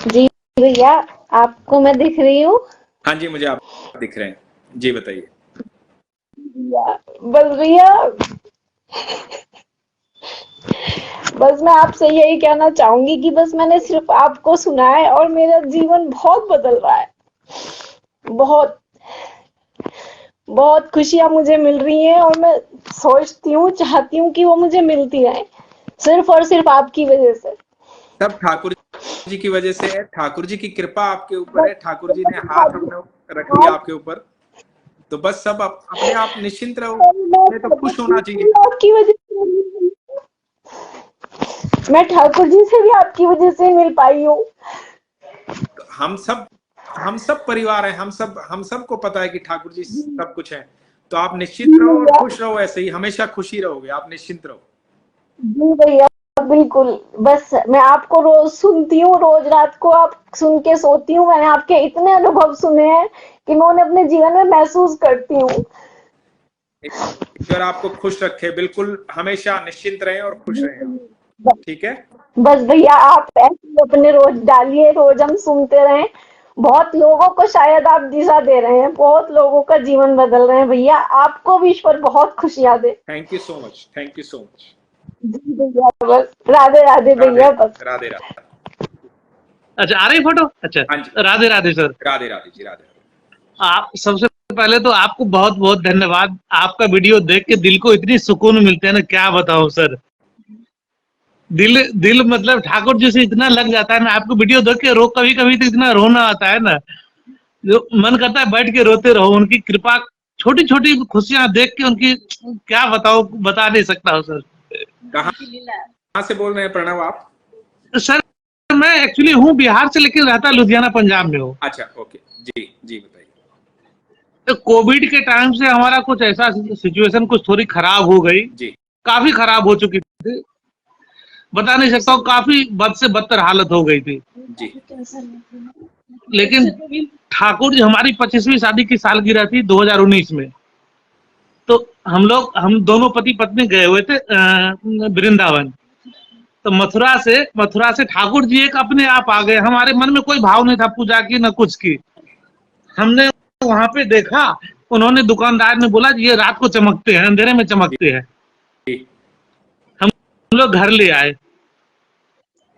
जी भैया, आपको मैं दिख रही हूँ। हाँ जी, मुझे आप दिख रहे हैं। जी बताइए। भैया, बस भैया, बस मैं आपसे यही कहना चाहूंगी कि बस मैंने सिर्फ आपको सुना है और मेरा जीवन बहुत बदल रहा है। बहुत बहुत खुशियां मुझे मिल रही हैं और मैं सोचती हूँ, चाहती हूँ कि वो मुझे मिलती रहें, सिर्फ और सिर्फ आपकी वजह से। सब ठाकुर जी की वजह से है, ठाकुर जी की कृपा आपके ऊपर बस है, ठाकुर जी ने हाथ अपने रख दिया आप आपके ऊपर। तो बस सब अपने आप निश्चिंत रहो, मैं हमें तो खुश होना चाहिए। आपकी वजह से, मैं ठाकुर जी से भी आपकी वजह से मिल पाई हूँ। तो हम सब परिवार हैं, हम सबको पता है कि ठाकुर जी सब कुछ है। तो आप निश्चिंत जी रहो और भैया, खुश रहो, ऐसे ही हमेशा खुशी रहोगे, आप निश्चिंत रहो। जी भैया, बिल्कुल। बस मैं आपको रोज सुनती हूँ, रोज रात को आप सुन के सोती हूँ। मैंने आपके इतने अनुभव सुने हैं कि मैं उन्हें अपने जीवन में महसूस करती हूँ। ईश्वर आपको खुश रखे, बिल्कुल हमेशा निश्चिंत रहें और खुश रहें आप। ठीक है। बस भैया, आप ऐसे ही अपने रोज डालिए, रोज हम सुनते रहें। बहुत लोगों को शायद आप दिशा दे रहे हैं, बहुत लोगों का जीवन बदल रहे हैं भैया। आपको भी ईश्वर बहुत खुशियां दे। Thank you so much, thank you so much. जी भैया, बस राधे राधे राधे भैया, बस। राधे राधे। अच्छा, आ रही फोटो। अच्छा, हाँ जी, राधे राधे सर। राधे राधे जी, राधे राधे। आप सबसे पहले तो आपको बहुत बहुत धन्यवाद। आपका वीडियो देख के दिल को इतनी सुकून मिलते हैं ना, क्या बताऊं सर। दिल दिल मतलब ठाकुर जी से इतना लग जाता है ना, आपको वीडियो देख के कभी कभी तो इतना रोना आता है ना, जो मन करता है बैठ के रोते रहो। उनकी कृपा, छोटी छोटी खुशियां देख के उनकी, क्या बताओ, बता नहीं सकता हूँ सर। कहाँ से बोल रहे हैं प्रणव आप? सर मैं एक्चुअली हूँ बिहार से, लेकिन रहता लुधियाना पंजाब में हूँ। अच्छा, ओके। जी जी बताइए। तो कोविड के टाइम से हमारा कुछ ऐसा सिचुएशन कुछ थोड़ी खराब हो गई, जी काफी खराब हो चुकी थी, बता नहीं सकता हूँ। काफी बद से बदतर हालत हो गई थी। जी लेकिन ठाकुर जी, हमारी 25वीं शादी की सालगिरह थी 2019 में। तो हम दोनों पति पत्नी गए हुए थे वृंदावन। तो मथुरा से ठाकुर जी एक अपने आप आ गए। हमारे मन में कोई भाव नहीं था पूजा की न कुछ की। हमने वहां पे देखा, उन्होंने, दुकानदार ने बोला ये रात को चमकते हैं, अंधेरे में चमकते हैं। जी। हम लोग घर ले आए।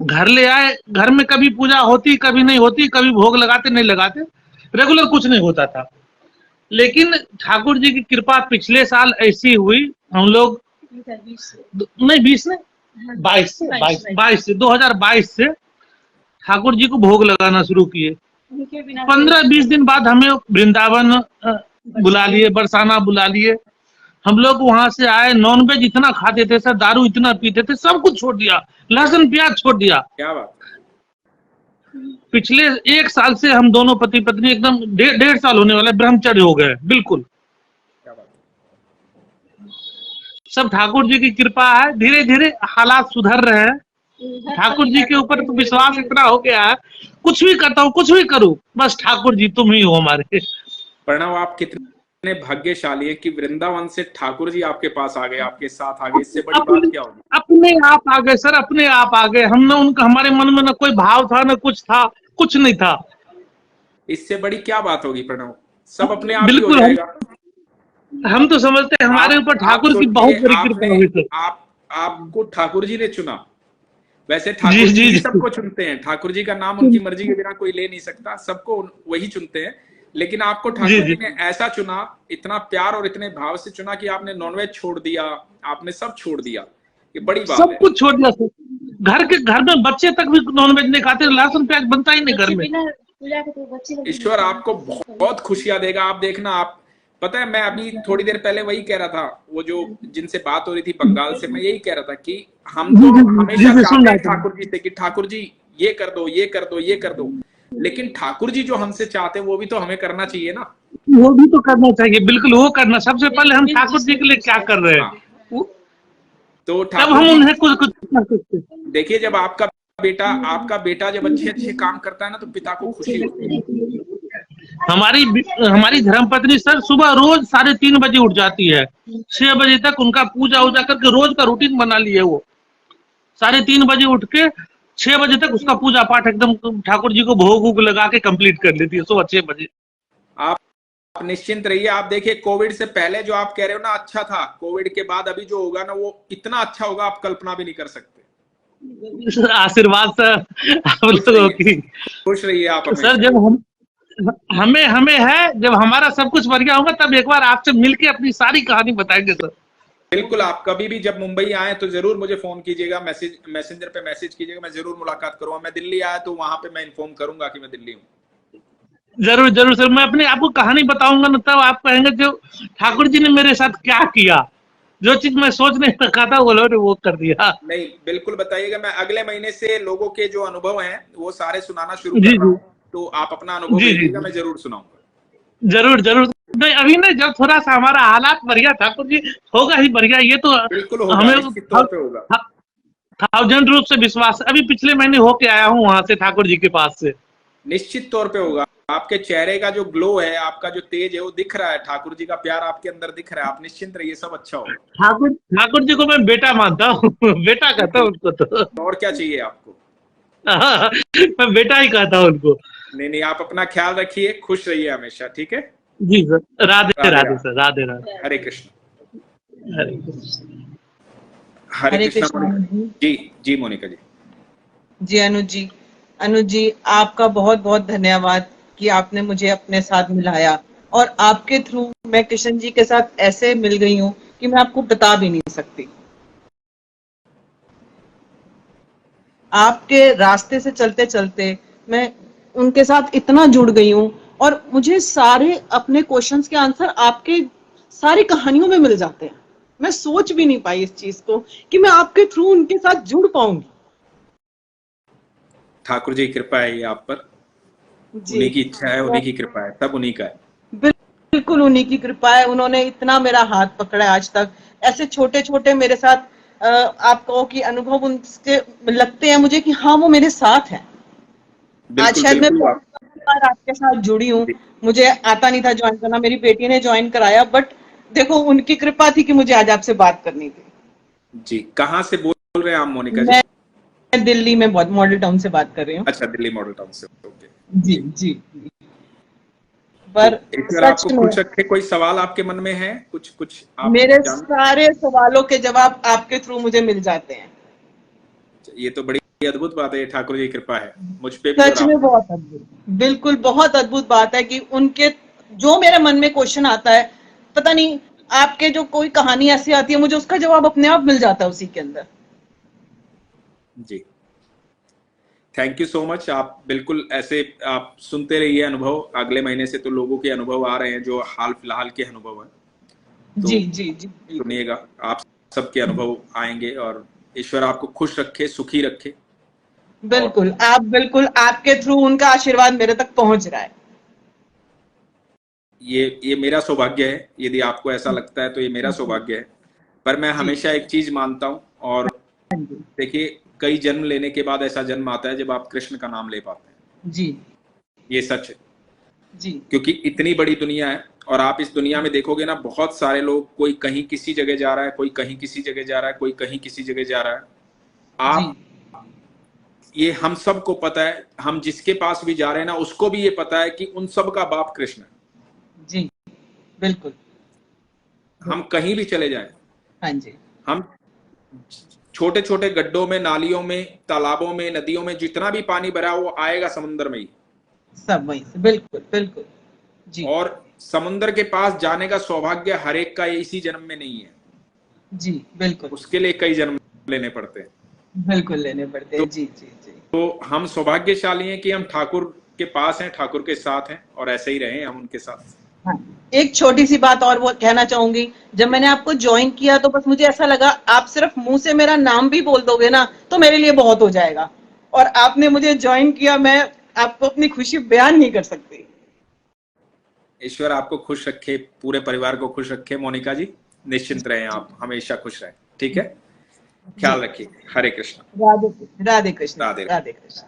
घर में कभी पूजा होती, कभी नहीं होती, कभी भोग लगाते नहीं लगाते, रेगुलर कुछ नहीं होता था। लेकिन ठाकुर जी की कृपा पिछले साल ऐसी हुई, हम लोग नहीं 20 ने 2022 से ठाकुर जी को भोग लगाना शुरू किए। 15-20 दिन बाद हमें वृंदावन बुला लिए, बरसाना बुला लिए। हम लोग वहां से आए, नॉनवेज इतना खाते थे सर, दारू इतना पीते थे, सब कुछ छोड़ दिया, लहसुन प्याज छोड़ दिया। क्या बात। पिछले 1 साल से हम दोनों पति पत्नी एकदम 1.5 साल होने वाला, ब्रह्मचर्य हो गए बिल्कुल। क्या बात। सब ठाकुर जी की कृपा है, धीरे धीरे हालात सुधर रहे हैं। ठाकुर जी के ऊपर तो विश्वास इतना हो गया है, कुछ भी करता हूँ, कुछ भी करूँ, बस ठाकुर जी तुम ही हो हमारे। प्रणव, आप कितने भाग्यशाली है कि वृंदावन से ठाकुर जी आपके पास आ गए, आपके साथ आ गए। इससे बड़ी बात क्या होगी। अपने आप आ गए सर, अपने आप आ गए। हमने उनका, हमारे मन में ना कोई भाव था, ना कुछ था, कुछ नहीं था। इससे बड़ी क्या बात होगी प्रणव, सब अपने आप ही हो बिल्कुल। जाएगा। हम तो समझते हैं हमारे ऊपर आप ठाकुर की बहुत सोचिए, बड़ी कृपा आपने हुई सर। आपको ठाकुर जी ने चुना। वैसे जी ठाकुर जी जी ही जी। सबको चुनते हैं, ठाकुर जी का नाम उनकी मर्जी के बिना कोई ले नहीं सकता, सबको वही चुनते हैं। लेकिन आपको जी ठाकुर जी। जी ने ऐसा चुना, इतना प्यार और इतने भाव से चुना कि आपने नॉनवेज छोड़ दिया, आपने सब छोड़ दिया। ये बड़ी बात सब है। कुछ छोड़ दिया सर। घर में बच्चे तक भी नॉनवेज नहीं खाते, लहसुन प्याज बनता ही नहीं घर में। ईश्वर आपको बहुत खुशियां देगा, आप देखना। आप, पता है, मैं अभी थोड़ी देर पहले वही कह रहा था, वो जो जिनसे बात हो रही थी बंगाल से, मैं यही कह रहा था कि हम जी तो जी जी हमेशा जी, सुन चाहते रहा हैं था। ठाकुर जी से कि ठाकुर जी ये कर दो, ये कर दो, ये कर दो। लेकिन ठाकुर जी जो हमसे चाहते हैं वो भी तो हमें करना चाहिए ना। वो भी तो करना चाहिए, बिल्कुल वो करना। सबसे पहले हम ठाकुर जी के लिए क्या कर रहे हैं, हाँ, तो तब ठाकुर हम जी, उन्हें कुछ कुछ कर सकते हैं। देखिए, जब आपका बेटा जब अच्छे अच्छे काम करता है ना, तो पिता को खुशी होती है। हमारी हमारी धर्मपत्नी सर सुबह रोज 3:30 बजे उठ जाती है। 6 बजे तक उनका पूजा वूजा करके रोज का रूटीन बना लिए वो। 3:30 बजे उठ के 6 बजे तक उसका पूजा पाठ एकदम ठाकुर जी को भोग वोग लगा के कंप्लीट कर लेती है सुबह 6 बजे। आप निश्चिंत रहिए। आप देखिए, कोविड से पहले जो आप कह रहे हो ना अच्छा था, कोविड के बाद अभी जो होगा ना वो इतना अच्छा होगा आप कल्पना भी नहीं कर सकते। आशीर्वाद सर आप लोगों की। खुश रहिए आप हमेशा। सर जब हमें है, जब हमारा सब कुछ बढ़िया होगा तब एक बार आपसे मिलके अपनी सारी कहानी बताएंगे सर। बिल्कुल, आप कभी भी जब मुंबई आए तो जरूर मुझे फोन कीजिएगा, मैसेंजर पे मैसेज कीजिएगा, मैं जरूर मुलाकात करूंगा। मैं दिल्ली आया तो वहां पे मैं इन्फॉर्म करूंगा कि मैं दिल्ली हूँ। जरूर जरूर सर, मैं अपने आपको कहानी बताऊंगा ना तब आप कहेंगे जो ठाकुर जी ने मेरे साथ क्या किया, जो चीज मैं सोच नहीं रखा था वो कर दिया। नहीं, बिल्कुल बताइएगा। मैं अगले महीने से लोगों के जो अनुभव हैं वो सारे सुनाना शुरू जी कर रहा जी हूँ, तो आप अपना अनुभव जी भेजिएगा, जी मैं जरूर सुनाऊंगा। जरूर जरूर। नहीं अभी नहीं, जब थोड़ा सा हमारा हालात बढ़िया ठाकुर जी होगा ही बढ़िया, ये तो बिल्कुल होगा, हमें निश्चित तौर पे होगा। 1000 रूप से विश्वास। अभी पिछले महीने होके आया हूँ वहां से ठाकुर जी के पास से। निश्चित तौर पे होगा। आपके चेहरे का जो ग्लो है, आपका जो तेज है वो दिख रहा है, ठाकुर जी का प्यार आपके अंदर दिख रहा है। आप निश्चिंत रहिए, सब अच्छा होगा। ठाकुर जी को मैं बेटा मानता हूँ बेटा कहता हूँ उनको तो और क्या चाहिए आपको? मैं बेटा ही कहता हूँ उनको। नहीं नहीं, आप अपना ख्याल रखिए, खुश रहिए हमेशा, ठीक है? जी सर, राधे राधे राधे राधे। सर, राधे राधे। हरे कृष्ण। हरे कृष्ण। हरे हरे कृष्णा कृष्णा मोनिका अनुज जी। जी मोनिका जी। जी। अनुज जी आपका बहुत बहुत धन्यवाद कि आपने मुझे अपने साथ मिलाया, और आपके थ्रू मैं कृष्ण जी के साथ ऐसे मिल गई हूँ कि मैं आपको बता भी नहीं सकती। आपके रास्ते से चलते चलते मैं उनके साथ इतना जुड़ गई हूँ, और मुझे सारे अपने क्वेश्चंस के आंसर आपके सारी कहानियों में मिल जाते हैं। मैं सोच भी नहीं पाई इस चीज को कि मैं आपके थ्रू उनके साथ जुड़ पाऊंगी। ठाकुर जी की कृपा है ये आप पर, जी, उन्हीं की इच्छा है, उन्हीं की कृपा है, सब उन्हीं का है। बिल्कुल उन्हीं की कृपा है। उन्होंने इतना मेरा हाथ पकड़ा है आज तक। ऐसे छोटे छोटे मेरे साथ आप कहो कि अनुभव उनसे लगते हैं मुझे कि हाँ वो मेरे साथ हैं। आज बिल्कुल शायद मैं बिल्कुल। आप पहली बार आपके साथ जुड़ी हूँ। जी, मुझे आता नहीं था ज्वाइन करना, मेरी बेटी ने ज्वाइन कराया, बट देखो उनकी कृपा थी कि मुझे आज आपसे बात करनी थी। जी कहाँ से बोल रहे हैं आप मोनिका जी? मैं दिल्ली में मॉडल टाउन से बात कर रही हूँ। अच्छा, दिल्ली मॉडल टाउन से, ओके। जी जी जी। तो पर ईश्वर सच आपको में खुश रखे। कोई सवाल आपके मन में है? कुछ कुछ आप मेरे जान, सारे सवालों के जवाब आपके थ्रू मुझे मिल जाते हैं। ये तो बड़ी अद्भुत बात है, ये ठाकुर जी की कृपा है मुझ पे भी और सच आप में पे। बहुत अद्भुत, बिल्कुल बहुत अद्भुत बात है कि उनके जो मेरे मन में क्वेश्चन आता है, पता नहीं आपके जो कोई कहानी ऐसी आती है मुझे उसका जवाब अपने आप मिल जाता है उसी के अंदर। जी, थैंक यू सो मच। आप बिल्कुल ऐसे आप सुनते रहिए अनुभव। अगले महीने से तो लोगों के अनुभव आ रहे हैं जो हाल फिलहाल के अनुभव हैं, तो जी जी जी बिल्कुल। सुनिएगा। आप सबके अनुभव आएंगे और ईश्वर आपको खुश रखे, सुखी रखे। और बिल्कुल आपके थ्रू उनका आशीर्वाद मेरे तक पहुंच रहा है। ये मेरा सौभाग्य है। यदि आपको ऐसा लगता है तो ये मेरा सौभाग्य है। पर मैं जी हमेशा एक चीज मानता हूँ, और हाँ जी देखिए कई जन्म लेने के बाद ऐसा जन्म आता है जब आप कृष्ण का नाम ले पाते हैं। जी ये सच है, जी क्योंकि इतनी बड़ी दुनिया है और आप इस दुनिया में देखोगे ना, बहुत सारे लोग, कोई कहीं किसी जगह जा रहा है, कोई कहीं किसी जगह जा रहा है, कोई कहीं किसी जगह जा रहा है। जी आप, ये हम सबको पता है, हम जिसके पास भी जा रहे हैं ना उसको भी ये पता है कि उन सब का बाप कृष्ण है। जी बिल्कुल। हम कहीं भी चले जाएं, हाँ जी हम छोटे छोटे गड्ढों में, नालियों में, तालाबों में, नदियों में जितना भी पानी भरा वो आएगा समुद्र में ही। सब वहीं से, बिल्कुल जी और समुद्र के पास जाने का सौभाग्य हर एक का इसी जन्म में नहीं है, जी बिल्कुल उसके लिए कई जन्म लेने पड़ते हैं। बिल्कुल लेने पड़ते हैं। जी जी जी। तो हम सौभाग्यशाली हैं कि हम ठाकुर के पास हैं, ठाकुर के साथ हैं, और ऐसे ही रहें हम उनके साथ। हाँ, एक छोटी सी बात और वो कहना चाहूंगी। जब मैंने आपको ज्वाइन किया तो बस मुझे ऐसा लगा आप सिर्फ मुंह से मेरा नाम भी बोल दोगे ना तो मेरे लिए बहुत हो जाएगा, और आपने मुझे ज्वाइन किया, मैं आपको अपनी खुशी बयान नहीं कर सकती। ईश्वर आपको खुश रखे, पूरे परिवार को खुश रखे। मोनिका जी निश्चिंत रहें, आप हमेशा खुश रहें, ठीक है? ख्याल रखिए। हरे कृष्ण। राधे राधे कृष्ण। राधे। राधे कृष्ण।